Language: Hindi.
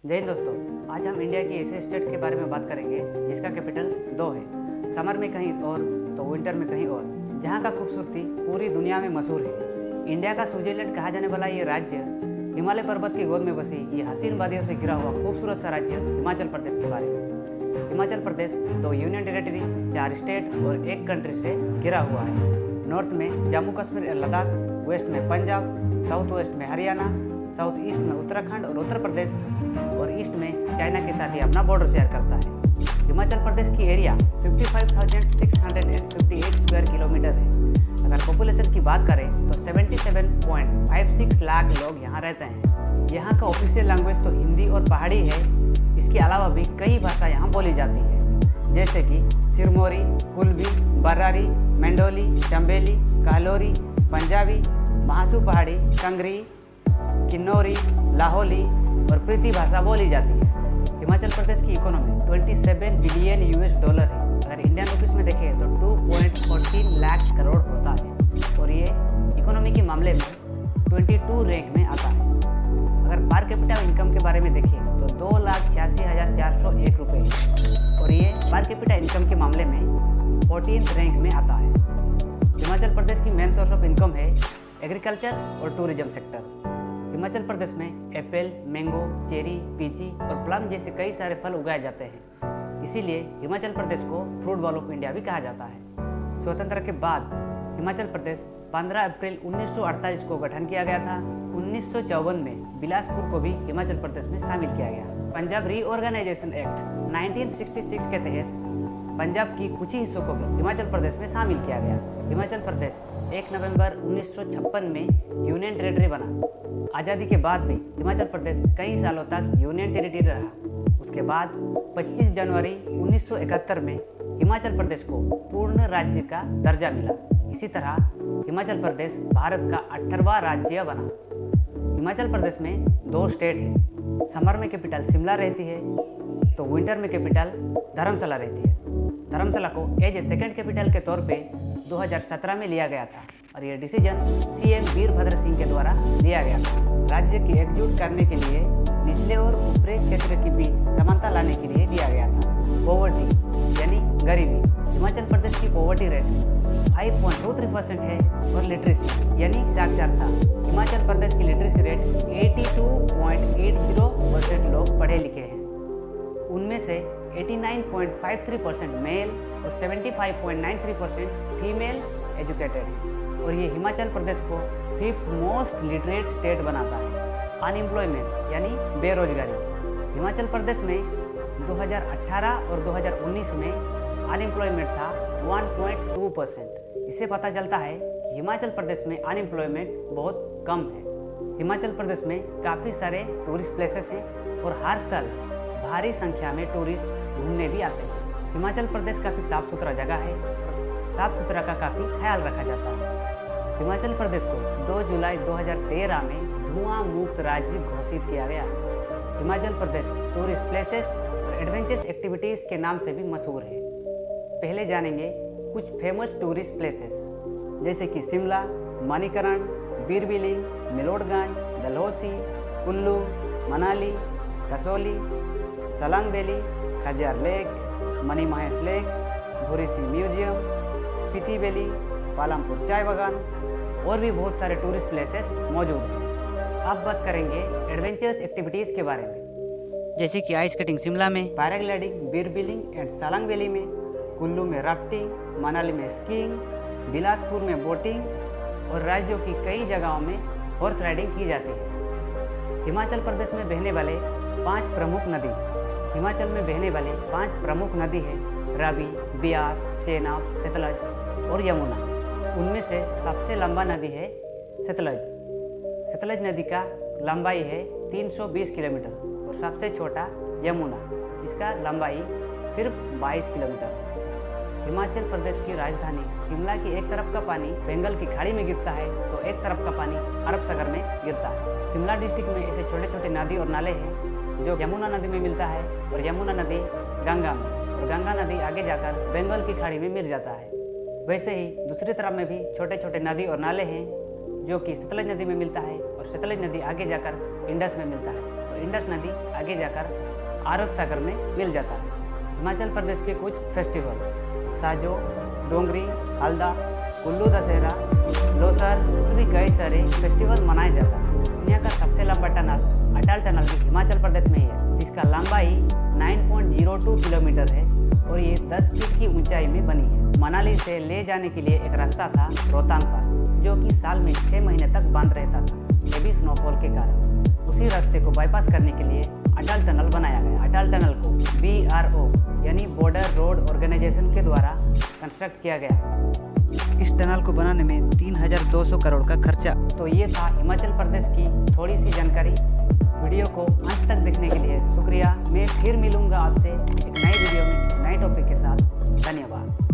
जय हिंद दोस्तों, आज हम इंडिया की ऐसे स्टेट के बारे में बात करेंगे जिसका कैपिटल दो है। समर में कहीं और तो विंटर में कहीं और, जहाँ का खूबसूरती पूरी दुनिया में मशहूर है। इंडिया का स्विट्जरलैंड कहा जाने वाला ये राज्य हिमालय पर्वत की गोद में बसी ये हसीन वादियों से घिरा हुआ खूबसूरत सा राज्य हिमाचल प्रदेश के बारे में। Himachal Pradesh 2 union territory, 4 state और 1 कंट्री से घिरा हुआ है। नॉर्थ में जम्मू कश्मीर और लद्दाख, वेस्ट में पंजाब, साउथ वेस्ट में हरियाणा, साउथ ईस्ट में उत्तराखंड और उत्तर प्रदेश और ईस्ट में चाइना के साथ ही अपना बॉर्डर शेयर करता है। हिमाचल प्रदेश की एरिया 55,658 स्क्वायर किलोमीटर है। अगर पॉपुलेशन की बात करें तो 77.56 लाख लोग यहाँ रहते हैं। यहाँ का ऑफिशियल लैंग्वेज तो हिंदी और पहाड़ी है। इसके अलावा भी कई भाषा यहाँ बोली जाती है, जैसे कि सिरमौरी, कुल्बी, बर्रारी, मंडोली, चंबेली, काहलोरी, पंजाबी, महासू पहाड़ी, कंगरी, किन्नौरी, लाहौली और प्रीति भाषा बोली जाती है। हिमाचल प्रदेश की इकोनॉमी 27 बिलियन $। है। अगर इंडियन रुपीस में देखें तो 2.14 लाख करोड़ होता है और ये इकोनॉमी के मामले में 22 रैंक में आता है। अगर पर कैपिटा इनकम के बारे में देखें तो 2,86,401 रुपये है और ये पर कैपिटा इनकम के मामले में 14th रैंक में आता है। हिमाचल प्रदेश की मेन सोर्स ऑफ इनकम है एग्रीकल्चर और टूरिज्म सेक्टर। हिमाचल प्रदेश में एप्पल, मैंगो, चेरी, पीची और प्लम जैसे कई सारे फल उगाए जाते हैं। इसीलिए हिमाचल प्रदेश को फ्रूट बॉल ऑफ इंडिया भी कहा जाता है। स्वतंत्रता के बाद हिमाचल प्रदेश 15 अप्रैल 1948 को गठन किया गया था। 1954 में बिलासपुर को भी हिमाचल प्रदेश में शामिल किया गया। पंजाब रीऑर्गेनाइजेशन एक्ट 1966 के तहत पंजाब की कुछ ही हिस्सों को भी हिमाचल प्रदेश में शामिल किया गया। हिमाचल प्रदेश 1 नवंबर 1956 में यूनियन टेरेटरी बना। आज़ादी के बाद भी हिमाचल प्रदेश कई सालों तक यूनियन टेरेटरी रहा। उसके बाद 25 जनवरी 1971 में हिमाचल प्रदेश को पूर्ण राज्य का दर्जा मिला। इसी तरह हिमाचल प्रदेश भारत का 18वां राज्य बना। हिमाचल प्रदेश में 2 स्टेट है। समर में कैपिटल शिमला रहती है तो विंटर में कैपिटल धर्मशाला रहती है। धर्मशाला को एज ए सेकेंड कैपिटल के तौर पे 2017 में लिया गया था और ये डिसीजन सीएम वीरभद्र सिंह के द्वारा लिया गया था। राज्य की एकजुट करने के लिए निचले और ऊपरी क्षेत्र के बीच समानता लाने के लिए लिया गया था। पॉवर्टी यानी गरीबी, हिमाचल प्रदेश की पॉवर्टी रेट 5.23% है और लिटरेसी यानी साक्षरता, हिमाचल प्रदेश की लिटरेसी रेट 82.80% लोग पढ़े लिखे हैं। उनमें से 89.53% मेल और 75.93% फीमेल एजुकेटेड है और ये हिमाचल प्रदेश को 5th मोस्ट लिटरेट स्टेट बनाता है। अनएम्प्लॉयमेंट यानी बेरोजगारी, हिमाचल प्रदेश में 2018 और 2019 में अनएम्प्लॉयमेंट था 1.2%। इससे पता चलता है कि हिमाचल प्रदेश में अनएम्प्लॉयमेंट बहुत कम है। हिमाचल प्रदेश में काफ़ी सारे टूरिस्ट प्लेसेस हैं और हर साल भारी संख्या में टूरिस्ट घूमने भी आते हैं। हिमाचल प्रदेश काफ़ी साफ सुथरा जगह है और साफ सुथरा का काफ़ी ख्याल रखा जाता है। हिमाचल प्रदेश को 2 जुलाई 2013 में धुआं मुक्त राज्य घोषित किया गया। हिमाचल प्रदेश टूरिस्ट प्लेसेस और एडवेंचरस एक्टिविटीज़ के नाम से भी मशहूर है। पहले जानेंगे कुछ फेमस टूरिस्ट प्लेसेस जैसे कि Shimla, Manikaran, Bir Billing, McLeodganj, Dalhousie, Kullu, Manali, Kasauli, Solang valley, Khajjiar lake, Manimahesh lake, Bhuri Singh museum, Spiti valley, Palampur चाय बागान और भी बहुत सारे टूरिस्ट प्लेसेस मौजूद हैं। अब बात करेंगे एडवेंचरस एक्टिविटीज़ के बारे में, जैसे कि आइस कटिंग शिमला में, paragliding Bir Billing and Salang valley में, कुल्लू में राफ्टिंग, मनाली में स्कीइंग, बिलासपुर में बोटिंग और राज्यों की कई जगहों में हॉर्स राइडिंग की जाती है। हिमाचल प्रदेश में बहने वाले 5 प्रमुख नदी, हिमाचल में बहने वाले 5 प्रमुख नदी हैं रावी, ब्यास, चेनाब, सतलज और यमुना। उनमें से सबसे लंबा नदी है सतलज। सतलज नदी का लंबाई है 320 किलोमीटर और सबसे छोटा यमुना जिसका लंबाई सिर्फ 22 किलोमीटर है। हिमाचल प्रदेश की राजधानी शिमला की एक तरफ का पानी बंगाल की खाड़ी में गिरता है तो एक तरफ का पानी अरब सागर में गिरता है। शिमला डिस्ट्रिक्ट में ऐसे छोटे छोटे नदी और नाले हैं जो यमुना नदी में मिलता है और यमुना नदी गंगा में और गंगा नदी आगे जाकर बंगाल की खाड़ी में मिल जाता है। वैसे ही दूसरी तरफ में भी छोटे छोटे नदी और नाले हैं जो कि सतलज नदी में मिलता है और सतलज नदी आगे जाकर इंडस में मिलता है और इंडस नदी आगे जाकर अरब सागर में मिल जाता है। हिमाचल प्रदेश के कुछ फेस्टिवल साजो, डोंगरी, हल्दा, कुल्लू दशहरा, लोसर और भी कई सारे फेस्टिवल मनाए जाते हैं। दुनिया का सबसे लंबा टनल अटल टनल भी हिमाचल प्रदेश में ही है, जिसका लंबाई 9.02 किलोमीटर है और ये 10 फीट की ऊंचाई में बनी है। मनाली से ले जाने के लिए एक रास्ता था रोहतांग पास, जो कि साल में 6 महीने तक बंद रहता था हेवी स्नोफॉल के कारण। उसी रास्ते को बाईपास करने के लिए अटल टनल बनाया गया। अटल टनल को BRO यानी बॉर्डर रोड ऑर्गेनाइजेशन के द्वारा कंस्ट्रक्ट किया गया। इस टनल को बनाने में 3200 करोड़ का खर्चा। तो ये था हिमाचल प्रदेश की थोड़ी सी जानकारी। वीडियो को अंत तक देखने के लिए शुक्रिया। मैं फिर मिलूंगा आपसे एक नई वीडियो में नए टॉपिक के साथ। धन्यवाद।